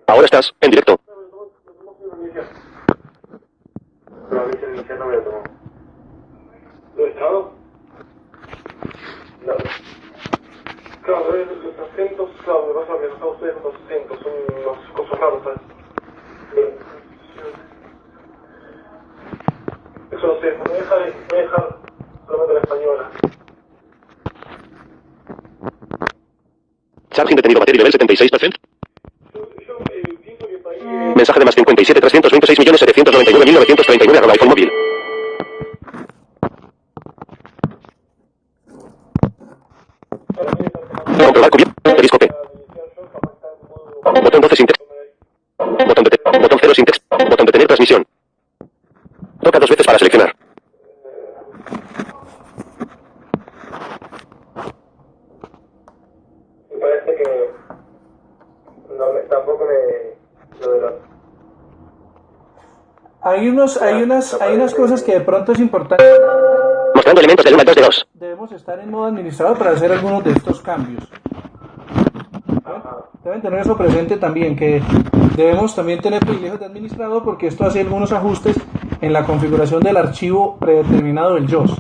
Ahora estás en directo. ¿Lo he estado? No. Claro, los acentos, claro, me pasa que los a ustedes con los acentos, son unos cosas raros, ¿sabes? Eso no sé, me voy a dejar solamente la española. Charging detenido, batería nivel 76%. Yo pienso que para ahí... Mensaje de más 57 326 millones 799 mil 939 arroba iPhone móvil. Comprobar cubierto. Periscope. Botón 12 sin texto. Botón 0 sin texto. Botón detener transmisión. Toca 2 veces para seleccionar. Me parece que... No, tampoco me... Lo de los... Hay unas cosas que de pronto es importante. Mostrando elementos del 1 al 2 de 2. Debemos estar en modo administrador para hacer algunos de estos cambios. Deben tener eso presente también, que debemos también tener privilegios de administrador porque esto hace algunos ajustes en la configuración del archivo predeterminado del JOS.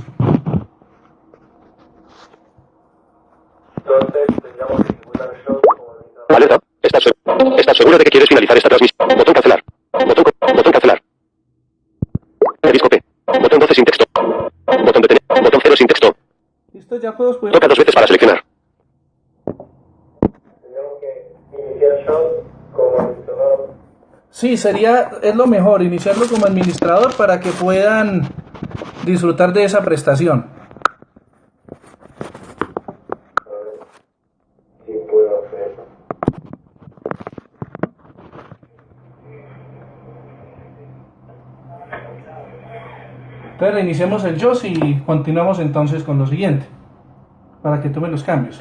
Entonces, tendríamos que ejecutar el show como administrador. Alerta. ¿Estás seguro de que quieres finalizar esta transmisión? Botón cancelar. Botón cancelar. Periscope. Botón 12 sin texto. Botón detener. Botón 0 sin texto. Listo, ya puedo. Toca 2 veces para seleccionar. Tendríamos que iniciar el show como administrador. Sí, es lo mejor iniciarlo como administrador para que puedan disfrutar de esa prestación. A ver si puedo hacer eso. Entonces reiniciemos el JOS y continuamos entonces con lo siguiente, para que tome los cambios. A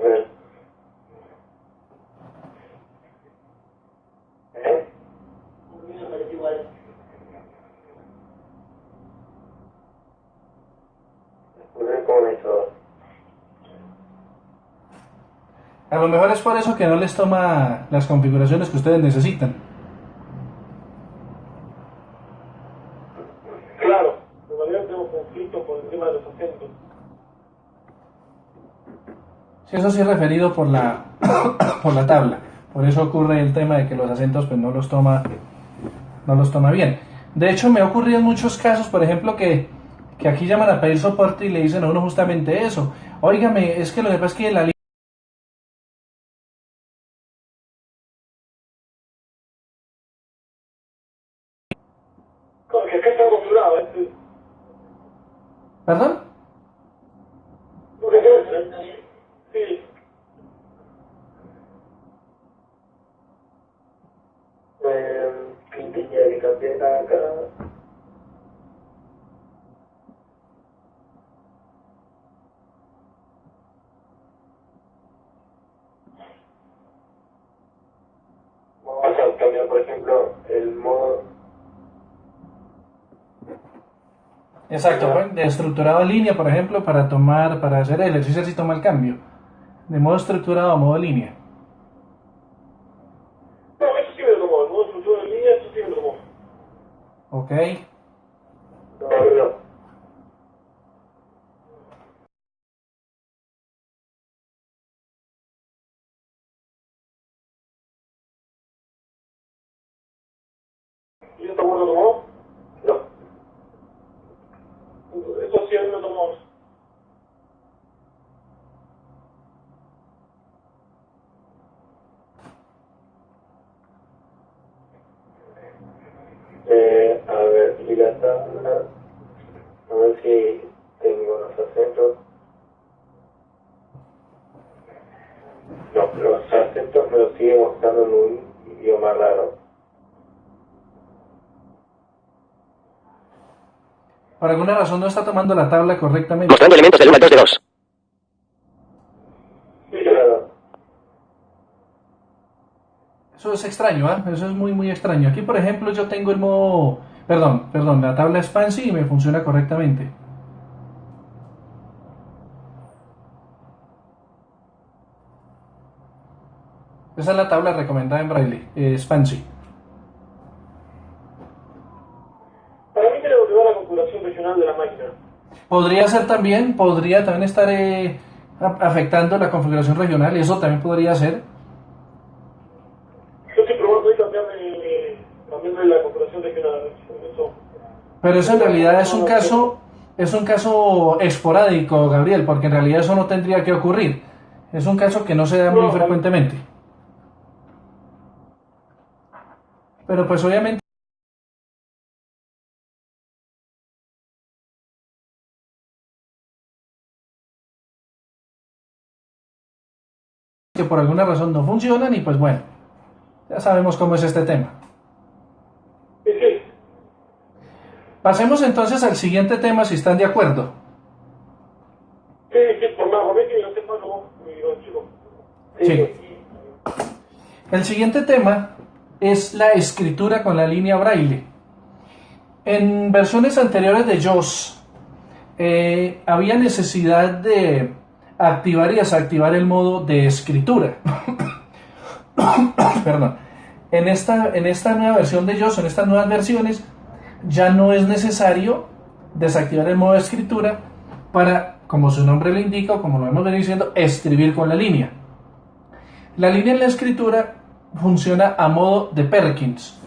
ver. Como administrador. A lo mejor es por eso que no les toma las configuraciones que ustedes necesitan. Claro, en realidad tenemos conflictos por el tema de los acentos. Sí, eso sí es referido por la por la tabla. Por eso ocurre el tema de que los acentos pues no los toma bien. De hecho, me ha ocurrido en muchos casos, por ejemplo, que aquí llaman a pedir soporte y le dicen a uno justamente eso. Óigame, es que lo que pasa es que la línea... Que acá está configurado, ¿Perdón? Sí. ¿Qué tenía que cambiar acá? Vamos a cambiar, por ejemplo, el modo. Exacto, pues, de estructurado en línea, por ejemplo, para hacer el ejercicio si toma el cambio. De modo estructurado a modo línea. No, eso sí me lo tomó, el modo estructura en línea, eso sí me lo tomó. Ok. No. ¿Y esto vos lo tomó? No. Eso sí a mí me lo tomó. A ver, y la tabla, a ver si tengo los acentos. No. los acentos me los sigue mostrando en un idioma raro. Por alguna razón no está tomando la tabla correctamente. Mostrando elementos del 1 al 2 de 2. Sí, claro. Eso es extraño, ¿ah? Eso es muy, muy extraño. Aquí, por ejemplo, yo tengo el modo... Perdón, la tabla es fancy y me funciona correctamente. Esa es la tabla recomendada en Braille, es fancy. Para mí creo que va la configuración regional de la máquina. Podría también estar afectando la configuración regional, y eso también podría ser. Yo estoy probando ahí cambiando la configuración regional. Eso. Pero eso en realidad es un caso esporádico, Gabriel, porque en realidad eso no tendría que ocurrir. Es un caso que no se da muy frecuentemente. Pero pues obviamente que por alguna razón no funcionan y pues bueno, ya sabemos cómo es este tema. Sí, sí. Pasemos entonces al siguiente tema si están de acuerdo. Sí, sí, por más, a ver que no sé más como mi chico. Sí. El siguiente tema es la escritura con la línea Braille. En versiones anteriores de JAWS había necesidad de activar y desactivar el modo de escritura. Perdón. En esta nueva versión de JAWS, en estas nuevas versiones, ya no es necesario desactivar el modo de escritura para, como su nombre lo indica, o como lo hemos venido diciendo, escribir con la línea. La línea en la escritura funciona a modo de Perkins.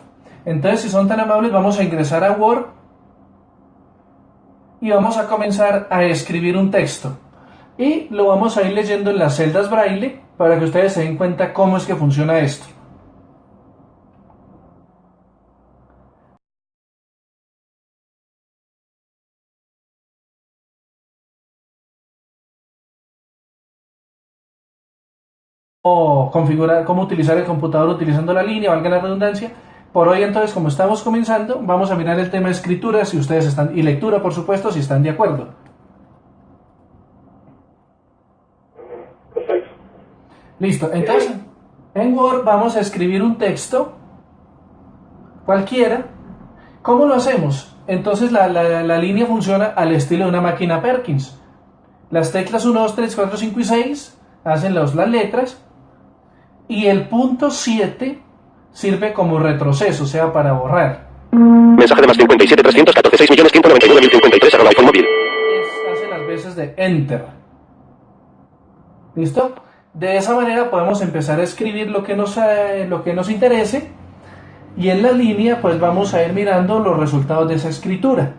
Entonces, si son tan amables, vamos a ingresar a Word y vamos a comenzar a escribir un texto. Y lo vamos a ir leyendo en las celdas Braille para que ustedes se den cuenta cómo es que funciona esto. O configurar cómo utilizar el computador utilizando la línea, valga la redundancia. Por hoy entonces, como estamos comenzando, vamos a mirar el tema de escritura si ustedes están, y lectura por supuesto, si están de acuerdo. Perfecto. Listo, entonces en Word vamos a escribir un texto cualquiera. ¿Cómo lo hacemos? Entonces la línea funciona al estilo de una máquina Perkins. Las teclas 1, 2, 3, 4, 5 y 6 hacen las letras, y el punto 7 sirve como retroceso, o sea, para borrar. Mensaje de más 57 314 6.199.053 @ iPhone móvil. Hace las veces de Enter. ¿Listo? De esa manera podemos empezar a escribir lo que nos interese, y en la línea pues vamos a ir mirando los resultados de esa escritura.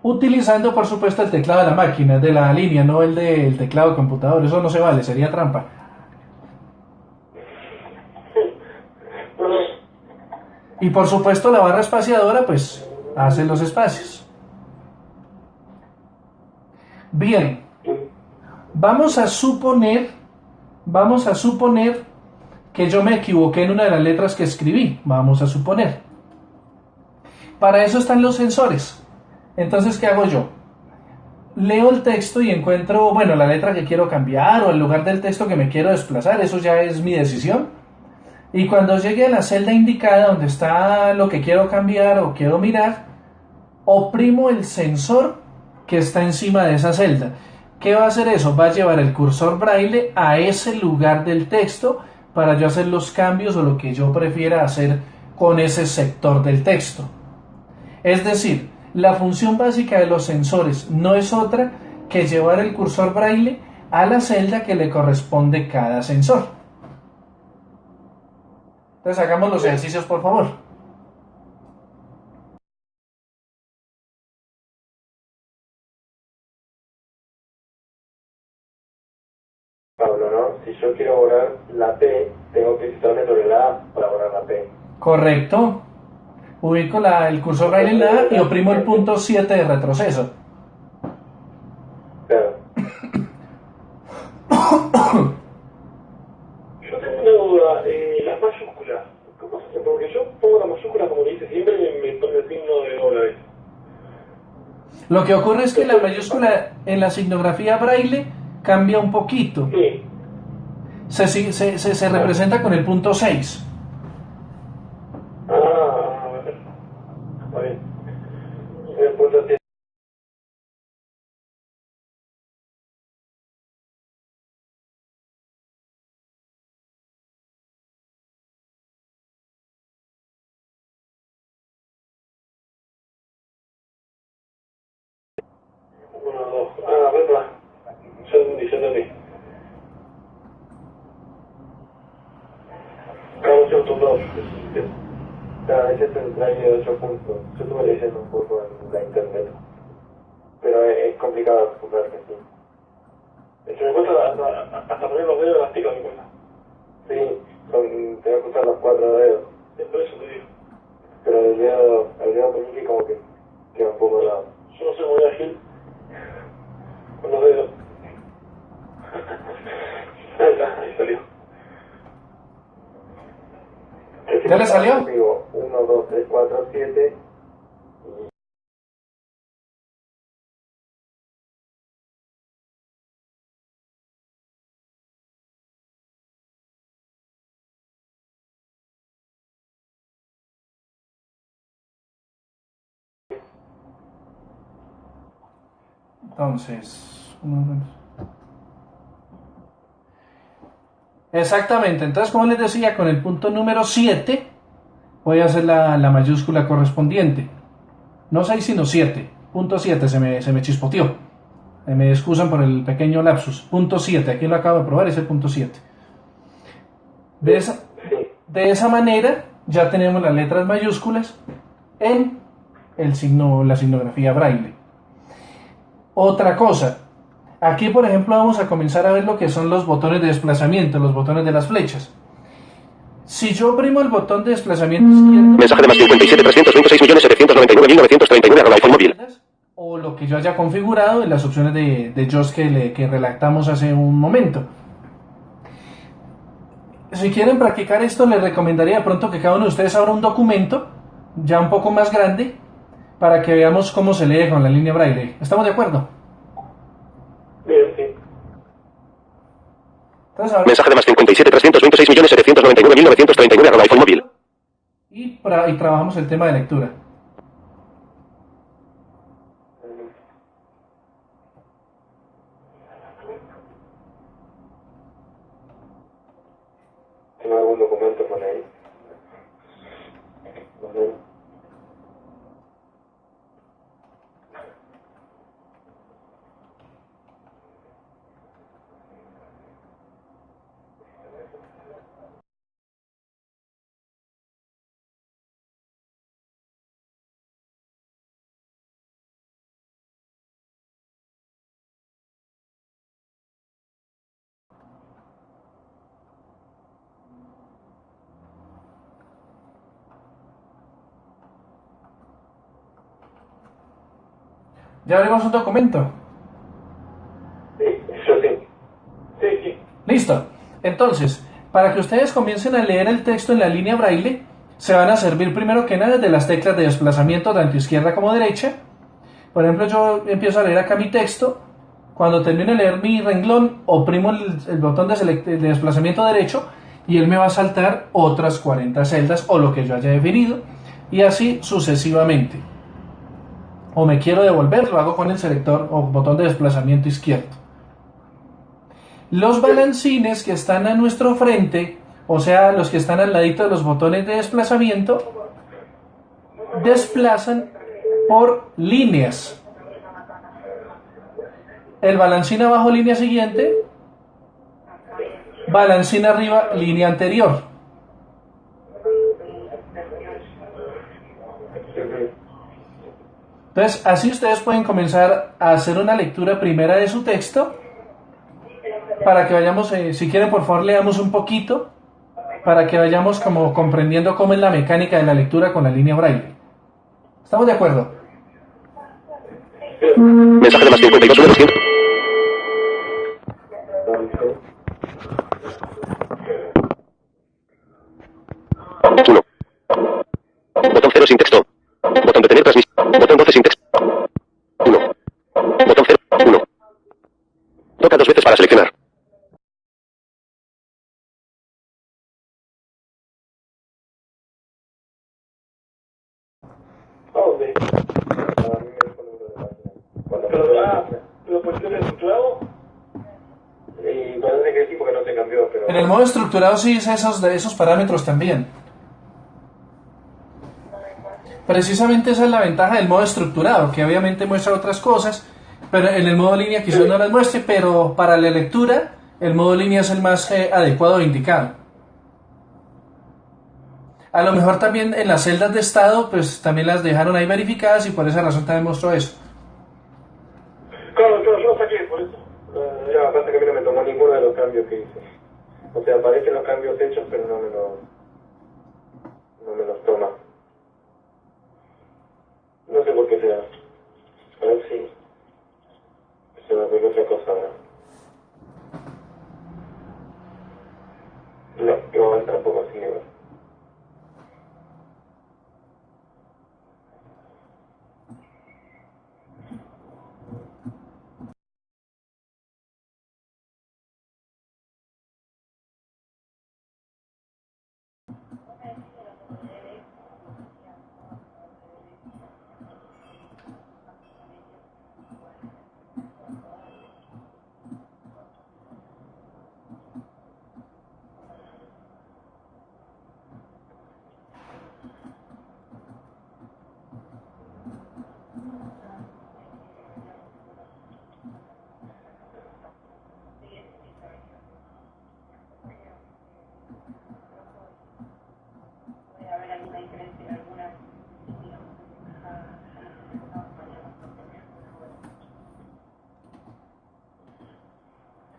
Utilizando por supuesto el teclado de la máquina, de la línea, no el del teclado de computador. Eso no se vale, sería trampa. Y por supuesto la barra espaciadora pues hace los espacios. Bien, vamos a suponer que yo me equivoqué en una de las letras que escribí. Vamos a suponer. Para eso están los sensores. Entonces, ¿qué hago yo? Leo el texto y encuentro, bueno, la letra que quiero cambiar o el lugar del texto que me quiero desplazar. Eso ya es mi decisión. Y cuando llegue a la celda indicada donde está lo que quiero cambiar o quiero mirar, oprimo el sensor que está encima de esa celda. ¿Qué va a hacer eso? Va a llevar el cursor Braille a ese lugar del texto para yo hacer los cambios o lo que yo prefiera hacer con ese sector del texto. Es decir, la función básica de los sensores no es otra que llevar el cursor Braille a la celda que le corresponde cada sensor. Entonces hagamos los ejercicios, por favor. Pablo, ¿no? Si yo quiero borrar la P, tengo que citarme sobre la A para borrar la P. Correcto. Ubico el cursor braille en la A y oprimo el punto 7 de retroceso. Claro. Yo tengo una duda, las mayúsculas, ¿cómo se hacen? Porque yo pongo la mayúscula como dice siempre y me pone el signo de dólares. Lo que ocurre es que la mayúscula en la signografía braille cambia un poquito. Sí. Se representa con el punto 6. Está bien. El punto 7. Uno, dos. Verdad. Ya entendí. Claro, yo dos. Claro, ese es el braille de 8 puntos. Yo estuve leyendo un poco en la internet. Pero es complicado acostumbrarse, sí. Se me cuesta hasta poner los dedos en las teclas, me cuesta. Sí, te va a costar los 4 dedos. Por eso te digo. Pero el dedo meñique como que queda un poco lado. Yo no soy muy ágil con los dedos. Ahí está, ahí salió. ¿Ya le salió? Digo, 1, 2, 3, 4, 7. Entonces, exactamente. Entonces, como les decía, con el punto número 7 voy a hacer la mayúscula correspondiente. No 6, sino 7. Punto 7, se me chispoteó. Me excusan por el pequeño lapsus. Punto 7, aquí lo acabo de probar, es el punto 7. De esa manera ya tenemos las letras mayúsculas en la signografía braille. Otra cosa, aquí por ejemplo vamos a comenzar a ver lo que son los botones de desplazamiento, los botones de las flechas. Si yo oprimo el botón de desplazamiento izquierdo, Mensaje de más 57.326.799.939 iPhone móvil. o lo que yo haya configurado en las opciones de JAWS que redactamos hace un momento. Si quieren practicar esto, les recomendaría de pronto que cada uno de ustedes abra un documento ya un poco más grande para que veamos cómo se lee con la línea braille. ¿Estamos de acuerdo? Bien, sí. Entonces, ahora, Mensaje de más 57.326.799.939 iPhone móvil. y trabajamos el tema de lectura. ¿Tiene algún documento por ahí? ¿Ya abrimos un documento? Sí, yo sí. Sí. Listo. Entonces, para que ustedes comiencen a leer el texto en la línea braille, se van a servir primero que nada de las teclas de desplazamiento tanto izquierda como derecha. Por ejemplo, yo empiezo a leer acá mi texto. Cuando termine de leer mi renglón, oprimo el botón de desplazamiento derecho y él me va a saltar otras 40 celdas o lo que yo haya definido, y así sucesivamente. O me quiero devolver, lo hago con el selector o botón de desplazamiento izquierdo. Los balancines que están a nuestro frente, o sea, los que están al ladito de los botones de desplazamiento, desplazan por líneas. El balancín abajo, línea siguiente, balancín arriba, línea anterior. Entonces, así ustedes pueden comenzar a hacer una lectura primera de su texto, para que vayamos, si quieren por favor leamos un poquito para que vayamos como comprendiendo cómo es la mecánica de la lectura con la línea braille. ¿Estamos de acuerdo? Mensaje de más 52 200. 1. Botón 0 sin texto. Botón detener transmisión. Botón 12 sin texto. 1. Botón 0. 1. Toca 2 veces para seleccionar. ¿A dónde? ¿Pero pues tiene estructurado? Y parece que sí, porque no se cambió, pero... En el modo estructurado sí dice esos parámetros también. Precisamente esa es la ventaja del modo estructurado, que obviamente muestra otras cosas, pero en el modo línea quizás no las muestre, pero para la lectura el modo línea es el más adecuado e indicado. A lo mejor también en las celdas de estado, pues también las dejaron ahí verificadas y por esa razón también mostró eso. Claro, yo lo saqué, por eso. Ya, aparte que a mí no me tomó ninguno de los cambios que hice. O sea, aparecen los cambios hechos, pero no me los toma. No sé por qué será. A ver si se me ocurre otra cosa ahora. No, igual tampoco así igual.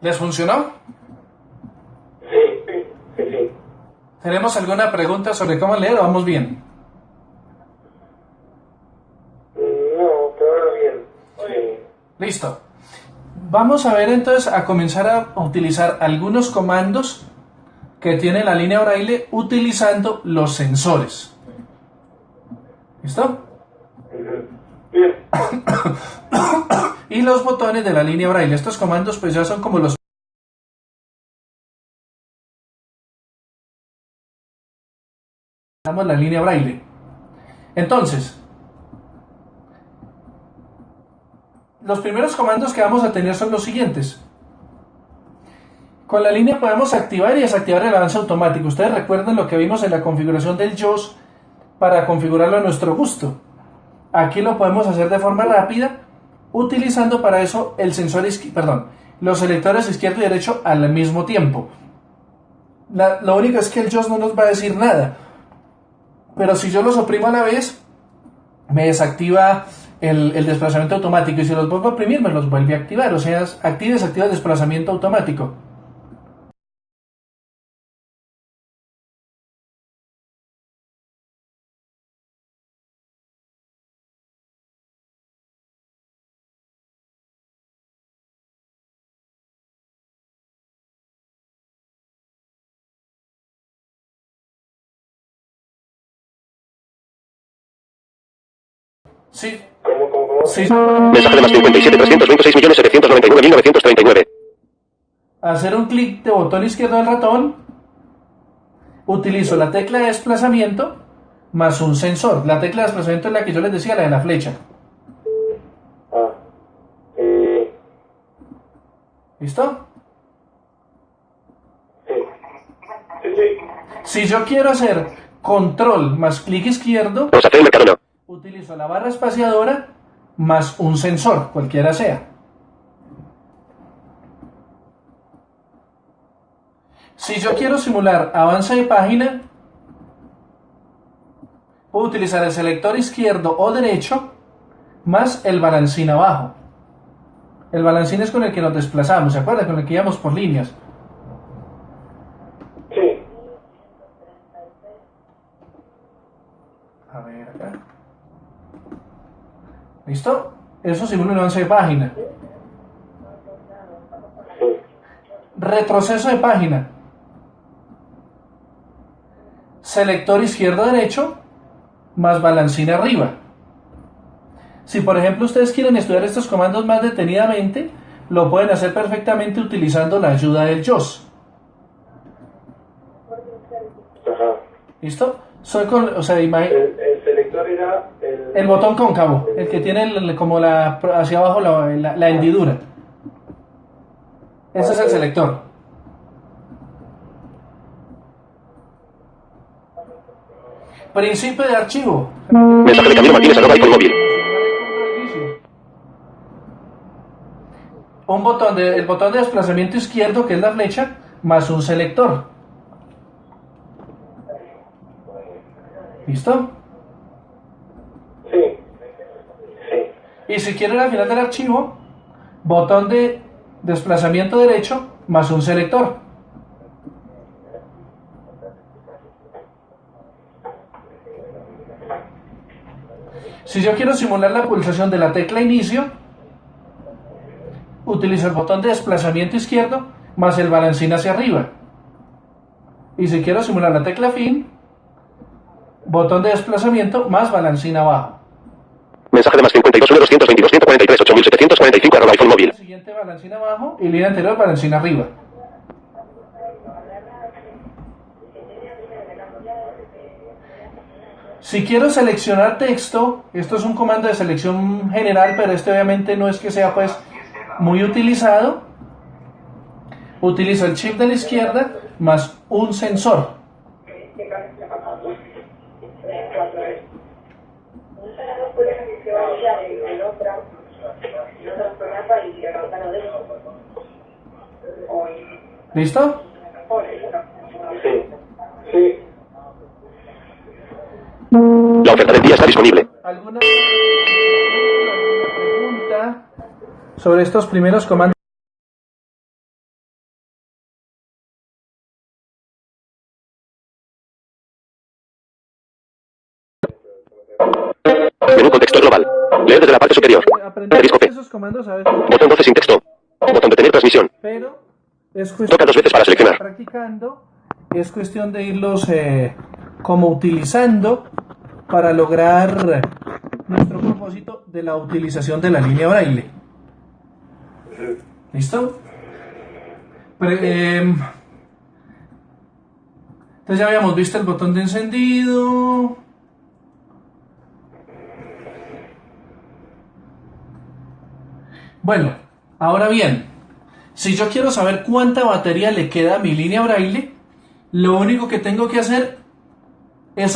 ¿Les funcionó? Sí. ¿Tenemos alguna pregunta sobre cómo leer o vamos bien? No, pero ahora bien. Sí. Listo. Vamos a ver entonces a comenzar a utilizar algunos comandos que tiene la línea braille utilizando los sensores. ¿Listo? Bien. Y los botones de la línea braille. Estos comandos pues ya son como los... la línea braille. Entonces, los primeros comandos que vamos a tener son los siguientes. Con la línea podemos activar y desactivar el avance automático. Ustedes recuerdan lo que vimos en la configuración del JAWS para configurarlo a nuestro gusto. Aquí lo podemos hacer de forma rápida, utilizando para eso el sensor los selectores izquierdo y derecho al mismo tiempo. Lo único es que el JAWS no nos va a decir nada. Pero si yo los oprimo a la vez, me desactiva el desplazamiento automático. Y si los vuelvo a oprimir, me los vuelve a activar. O sea, activa y desactiva el desplazamiento automático. Sí. ¿Cómo? Sí. Mensaje de más 57 326 millones 799 1939. Hacer un clic de botón izquierdo del ratón, utilizo la tecla de desplazamiento más un sensor. La tecla de desplazamiento es la que yo les decía, la de la flecha. ¿Listo? Sí. Si yo quiero hacer control más clic izquierdo, Vamos a hacer el Mercadona. utilizo la barra espaciadora más un sensor, cualquiera sea. Si yo quiero simular avance de página, puedo utilizar el selector izquierdo o derecho más el balancín abajo. El balancín es con el que nos desplazamos, ¿se acuerdan? Con el que íbamos por líneas. Sí. A ver acá. ¿Listo? Eso simula un avance de página. Sí. Retroceso de página. Selector izquierdo-derecho más balancina arriba. Si por ejemplo ustedes quieren estudiar estos comandos más detenidamente, lo pueden hacer perfectamente utilizando la ayuda del JOS. Ajá. ¿Listo? O sea, El selector era el botón cóncavo, el que tiene como hacia abajo la hendidura. Ese es el selector. Principio de archivo. Mensaje de Camilo Martínez @ iPhone móvil. El botón de desplazamiento izquierdo, que es la flecha, más un selector. ¿Listo? Sí. Sí. Y si quieren al final del archivo, botón de desplazamiento derecho más un selector. Si yo quiero simular la pulsación de la tecla inicio, utilizo el botón de desplazamiento izquierdo más el balancín hacia arriba. Y si quiero simular la tecla fin, botón de desplazamiento más balancín abajo. Mensaje de más 52 222 143 8745 @ iPhone móvil. Siguiente balancín abajo y línea anterior balancín arriba. Si quiero seleccionar texto, esto es un comando de selección general, pero este obviamente no es que sea pues muy utilizado. Utilizo el chip de la izquierda más un sensor. ¿Listo? Sí. Sí. La oferta del día está disponible. ¿Alguna pregunta sobre estos primeros comandos? Menú contexto global. Leer desde la parte superior. Asterisco P. Esos comandos a veces, Botón 12 sin texto. Botón detener transmisión. pero es cuestión Toca 2 veces para seleccionar. practicando, es cuestión de irlos como utilizando para lograr nuestro propósito de la utilización de la línea braille. ¿Listo? Entonces ya habíamos visto el botón de encendido. Bueno, ahora bien, si yo quiero saber cuánta batería le queda a mi línea braille, lo único que tengo que hacer es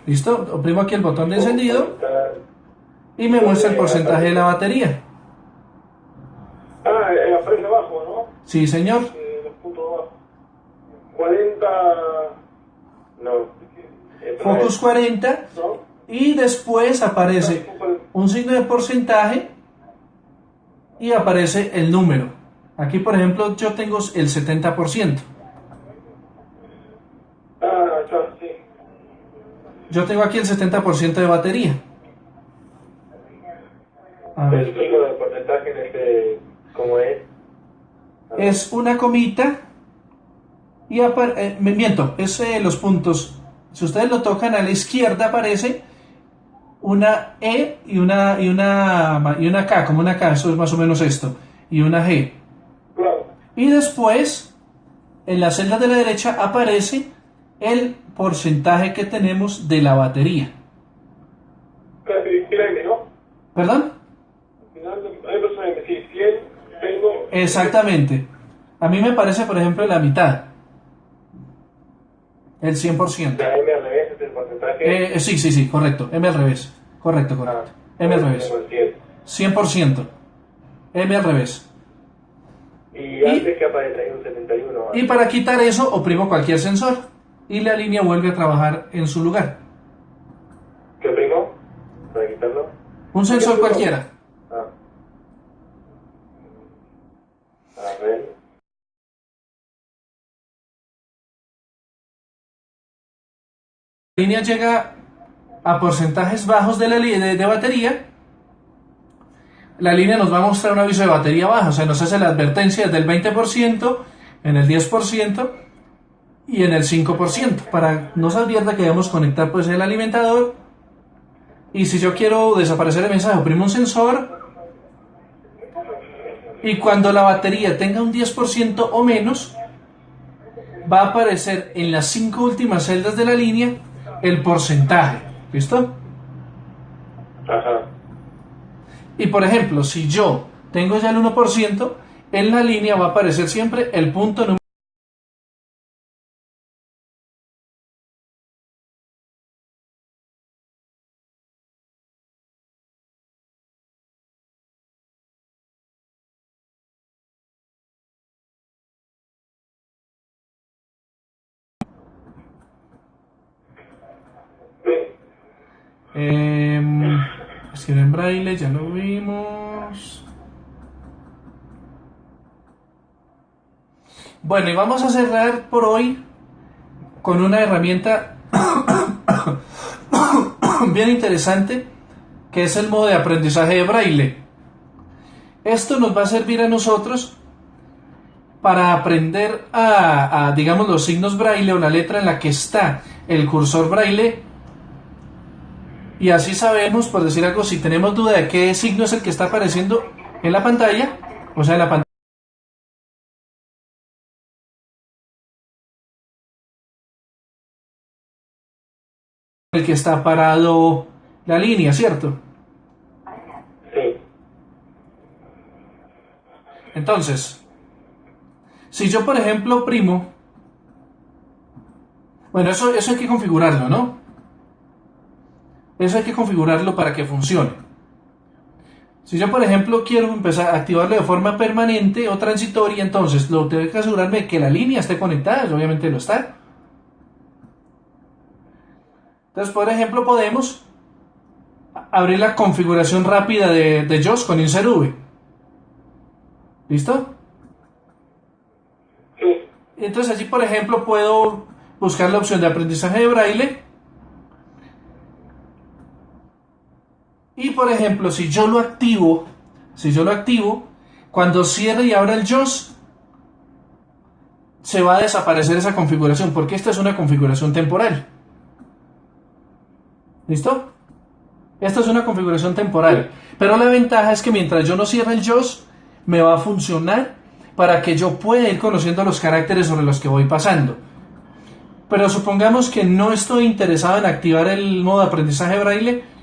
¿listo? Oprimo aquí el botón de encendido y me muestra el porcentaje de la batería. Aparece abajo, ¿no? Sí, señor. Los puntos abajo. 40... No. Focus 40 ¿No? y después aparece un signo de porcentaje y aparece el número. Aquí, por ejemplo, yo tengo el 70%. Ya, sí. Yo tengo aquí el 70% de batería. A ver. El pico de porcentaje en este... ¿Cómo es? Es una comita y me miento, es los puntos. Si ustedes lo tocan a la izquierda aparece una E y una K, como una K, eso es más o menos esto, y una G. Claro. Y después, en la celda de la derecha aparece el porcentaje que tenemos de la batería. Casi 100, ¿no? ¿Perdón? Al final, hay personas que sí, 100, tengo... Exactamente. A mí me parece, por ejemplo, la mitad. El 100%. La M al revés es el porcentaje. Sí, correcto. M al revés. Correcto. M al revés. Tengo el 100. 100%. M al revés. Y antes que aparece ahí un 71. Y para quitar eso, oprimo cualquier sensor. Y la línea vuelve a trabajar en su lugar. ¿Qué primo? Para quitarlo. Un sensor cualquiera. A ver. línea llega a porcentajes bajos de batería, la línea nos va a mostrar un aviso de batería baja, o sea, nos hace la advertencia del 20%, en el 10% y en el 5%, para nos advierta que debemos conectar pues el alimentador. Y si yo quiero desaparecer el mensaje, oprimo un sensor, y cuando la batería tenga un 10% o menos, va a aparecer en las 5 últimas celdas de la línea el porcentaje. ¿Listo? Ajá. Y por ejemplo, si yo tengo ya el 1%, en la línea va a aparecer siempre el punto número. Escribir en braille, ya lo vimos. Bueno, y vamos a cerrar por hoy con una herramienta bien interesante, que es el modo de aprendizaje de braille. Esto nos va a servir a nosotros para aprender digamos, los signos braille o la letra en la que está el cursor braille. Y así sabemos, por decir algo, si tenemos duda de qué signo es el que está apareciendo en la pantalla, o sea, en la pantalla, el que está parado la línea, ¿cierto? Sí. Entonces, si yo, por ejemplo, oprimo, bueno, eso hay que configurarlo, ¿no? Eso hay que configurarlo para que funcione. Si yo, por ejemplo, quiero empezar a activarlo de forma permanente o transitoria, entonces lo tengo que asegurarme de que la línea esté conectada, obviamente lo está. Entonces, por ejemplo, podemos abrir la configuración rápida de JAWS con Insert V. ¿Listo? Sí. Entonces allí, por ejemplo, puedo buscar la opción de aprendizaje de braille. Y por ejemplo, si yo lo activo, cuando cierre y abra el JAWS, se va a desaparecer esa configuración, porque esta es una configuración temporal. ¿Listo? Esta es una configuración temporal. Pero la ventaja es que mientras yo no cierre el JAWS, me va a funcionar para que yo pueda ir conociendo los caracteres sobre los que voy pasando. Pero supongamos que no estoy interesado en activar el modo de aprendizaje braille,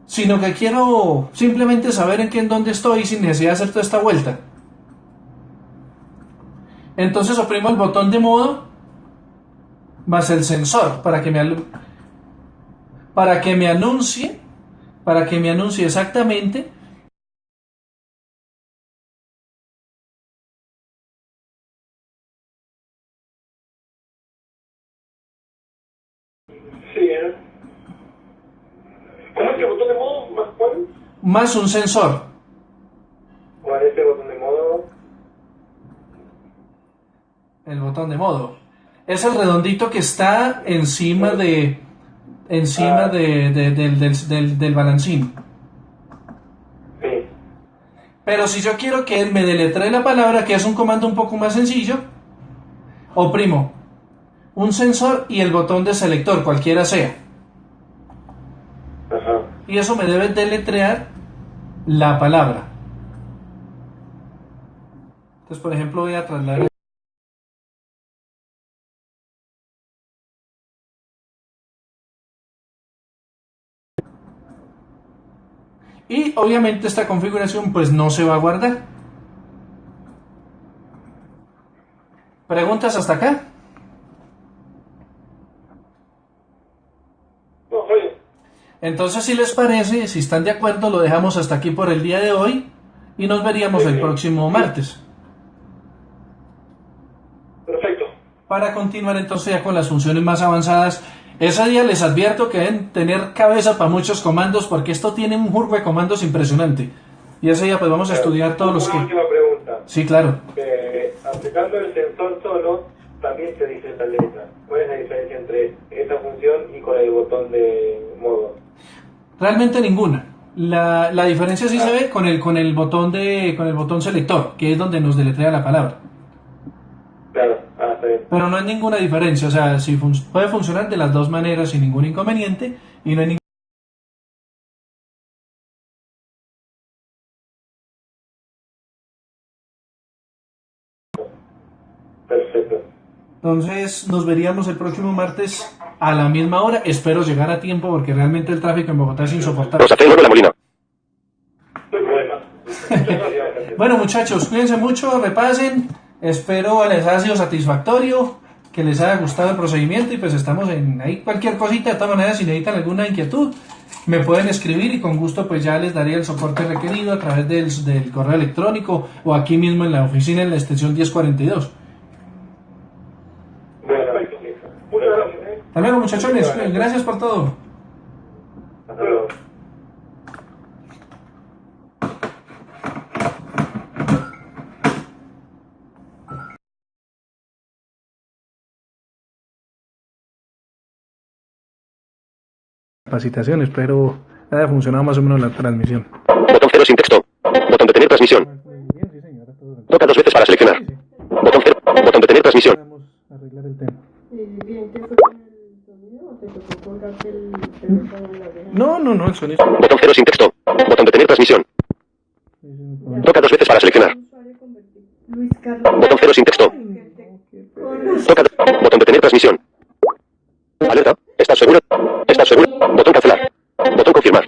sino que quiero simplemente saber en dónde estoy sin necesidad de hacer toda esta vuelta. Entonces oprimo el botón de modo más el sensor para que me anuncie exactamente Sí, ¿cómo es que el botón de modo más cuál? más un sensor. ¿Cuál es el botón de modo? El botón de modo es el redondito que está encima del balancín. Sí. Pero si yo quiero que él me deletree la palabra, que es un comando un poco más sencillo, oprimo un sensor y el botón de selector, cualquiera sea. Ajá. Y eso me debe deletrear la palabra. Entonces, por ejemplo, voy a trasladar. Y obviamente esta configuración pues no se va a guardar. ¿Preguntas hasta acá? No, oye. Entonces, si les parece, si están de acuerdo, lo dejamos hasta aquí por el día de hoy y nos veríamos el próximo martes. Perfecto. Para continuar entonces ya con las funciones más avanzadas. Ese día les advierto que deben tener cabeza para muchos comandos, porque esto tiene un jurgo de comandos impresionante. Y ese día pues vamos a estudiar todos los que... Una última pregunta. Sí, claro. Aplicando el sensor solo, aquí te dice esta letra. ¿Cuál es la diferencia entre esta función y con el botón de modo? Realmente ninguna. La diferencia sí se ve con el botón selector, que es donde nos deletrea la palabra. Claro, está bien. Pero no hay ninguna diferencia, o sea, si puede funcionar de las dos maneras sin ningún inconveniente y no hay Perfecto. Entonces nos veríamos el próximo martes a la misma hora. Espero llegar a tiempo porque realmente el tráfico en Bogotá es insoportable. Rosa Fe, La Molina. Bueno muchachos, cuídense mucho, repasen. Espero les haya sido satisfactorio, que les haya gustado el procedimiento y pues estamos en ahí cualquier cosita. De todas maneras, si necesitan alguna inquietud, me pueden escribir y con gusto pues ya les daría el soporte requerido a través del correo electrónico o aquí mismo en la oficina en la extensión 1042. Bueno, muchas gracias. Hasta luego muchachones, gracias por todo. Hasta luego. Capacitación, espero haya funcionado más o menos la transmisión. Botón 0 sin texto. Botón detener transmisión. Toca 2 veces para seleccionar. Botón 0. Botón detener transmisión. Vamos a arreglar el tema. Bien, ¿te fue con el sonido o te tocó colgarte el teléfono en la oreja? No, el sonido. Botón 0 sin texto. Botón detener transmisión. Toca 2 veces para seleccionar. Usuario convertido. Luis Carlos. Botón 0 sin texto. Toca. Botón detener transmisión. Alerta. ¿Estás seguro? ¿Estás seguro? Botón cancelar. Botón confirmar.